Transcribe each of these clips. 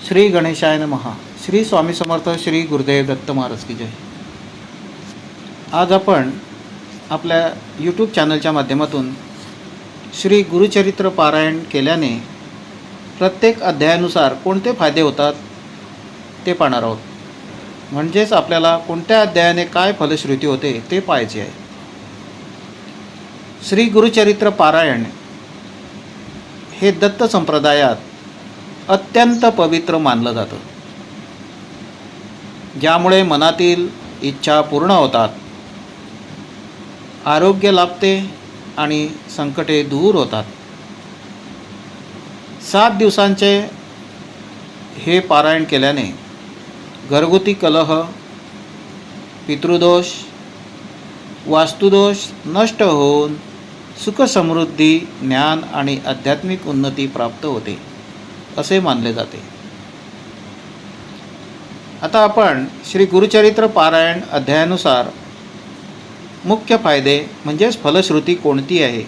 श्री गणेशाय नमः. श्री स्वामी समर्थ. श्री गुरुदेव दत्त महाराज की जय. आज आपण आपल्या यूट्यूब चॅनलच्या माध्यमातून श्री गुरुचरित्र पारायण केल्याने प्रत्येक अध्यायानुसार कोणते फायदे होतात ते पाहणार आहोत. म्हणजेच आपल्याला कोणत्या अध्यायाने काय फलश्रुती होते ते पाहायचे आहे. श्री गुरुचरित्र पारायण हे दत्त संप्रदायात अत्यंत पवित्र मानलं जातं, ज्यामुळे मनातील इच्छा पूर्ण होतात, आरोग्य लाभते आणि संकटे दूर होतात. 7 दिवसांचे हे पारायण केल्याने घरगुती कलह, पितृदोष, वास्तुदोष नष्ट होऊन सुखसमृद्धी, ज्ञान आणि आध्यात्मिक उन्नती प्राप्त होते असे मानले जाते. आता आपण श्री गुरुचरित्र पारायण अध्यायानुसार मुख्य फायदे म्हणजेच फलश्रुती कोणती आहे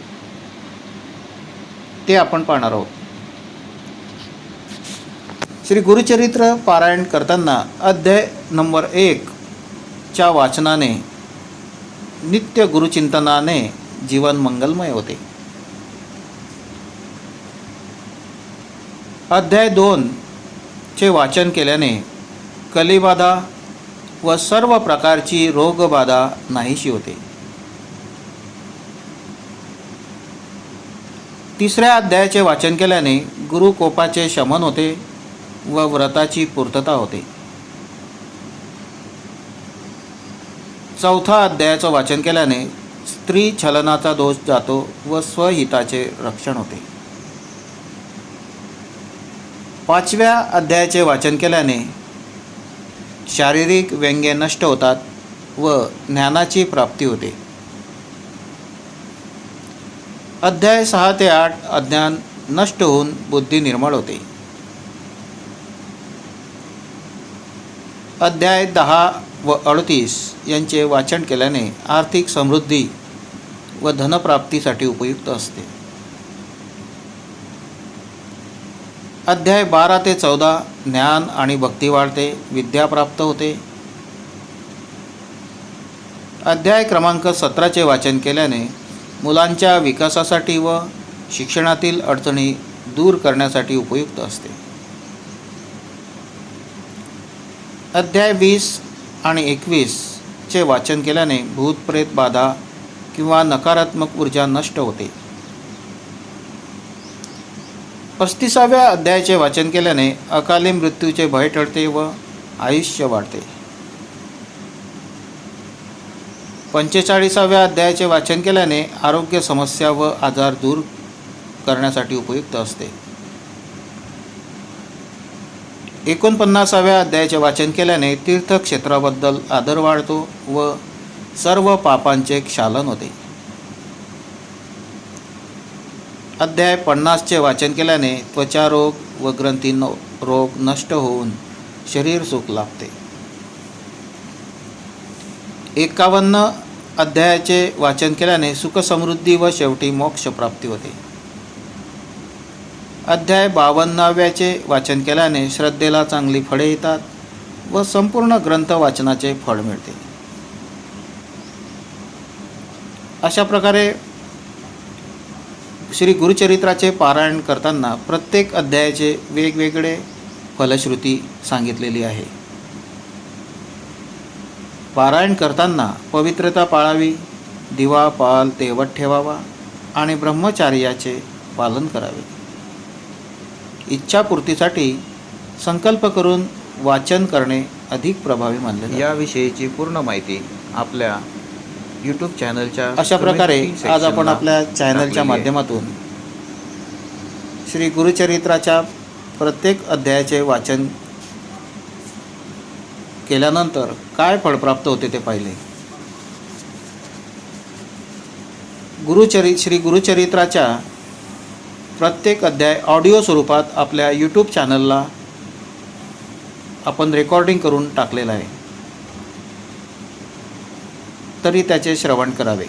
ते आपण पाहणार आहोत. श्री गुरुचरित्र पारायण करताना अध्याय नंबर 1 च्या वाचनाने नित्य गुरुचिंतनाने जीवन मंगलमय होते. अध्याय 2 चे वाचन केल्याने कलीबाधा व सर्व प्रकारची रोगबाधा नाहीशी होते. 3ऱ्या अध्यायाचे वाचन केल्याने गुरुकोपाचे शमन होते व व्रताची पूर्तता होते. 4थ्या अध्यायाचं वाचन केल्याने स्त्री छलनाचा दोष जातो व स्वहिताचे रक्षण होते. 5व्या अध्यायाचे वाचन केल्याने शारीरिक व्यंग्य नष्ट होतात व ज्ञानाची प्राप्ती होते. अध्याय 6 ते 8 अज्ञान नष्ट होऊन बुद्धी निर्मळ होते. अध्याय 10 व 38 यांचे वाचन केल्याने आर्थिक समृद्धी व धनप्राप्तीसाठी उपयुक्त असते. अध्याय 12 ते 14 ज्ञान आणि भक्ती वाढते, विद्या प्राप्त होते. अध्याय क्रमांक 17चे वाचन केल्याने मुलांच्या विकासासाठी व शिक्षणातील अडचणी दूर करण्यासाठी उपयुक्त असते. अध्याय 20 आणि 21चे वाचन केल्याने भूतप्रेत बाधा किंवा नकारात्मक ऊर्जा नष्ट होते. 35व्या अध्यायाचे वाचन केल्याने अकाली मृत्यूचे भय टळते व आयुष्य वाढते. 45व्या अध्यायाचे वाचन केल्याने आरोग्य समस्या व आजार दूर करण्यासाठी उपयुक्त असते. 49व्या अध्यायाचे वाचन केल्याने तीर्थक्षेत्राबद्दल आदर वाढतो व सर्व पापांचे क्षालन होते. अध्याय 50चे वाचन केल्याने त्वचा रोग व ग्रंथी रोग नष्ट होऊन शरीर सुख लाभते. 51 अध्यायाचे वाचन केल्याने सुखसमृद्धी व शेवटी मोक्ष प्राप्ती होते. अध्याय 52व्याचे वाचन केल्याने श्रद्धेला चांगली फळे येतात व संपूर्ण ग्रंथ वाचनाचे फळ मिळते. अशा प्रकारे श्री गुरुचरित्राचे पारायण करताना प्रत्येक अध्यायाचे वेगवेगळे फलश्रुती सांगितलेली आहे. पारायण करताना पवित्रता पाळावी, दिवा पाल तेवत ठेवावा आणि ब्रह्मचार्याचे पालन करावे. इच्छापूर्तीसाठी संकल्प करून वाचन करणे अधिक प्रभावी मानले जाते. याविषयीची पूर्ण माहिती आपल्या यूट्यूब चॅनलच्या अशा प्रकारे आज आपण आपल्या चॅनलच्या माध्यमातून श्री गुरुचरित्राच्या प्रत्येक अध्यायाचे वाचन केल्यानंतर काय फळ प्राप्त होते ते पाहिले. श्री गुरुचरित्राच्या प्रत्येक अध्याय ऑडिओ स्वरूपात आपल्या यूट्यूब चॅनलला आपण रेकॉर्डिंग करून टाकलेला आहे, तरी त्याचे श्रवण करावे.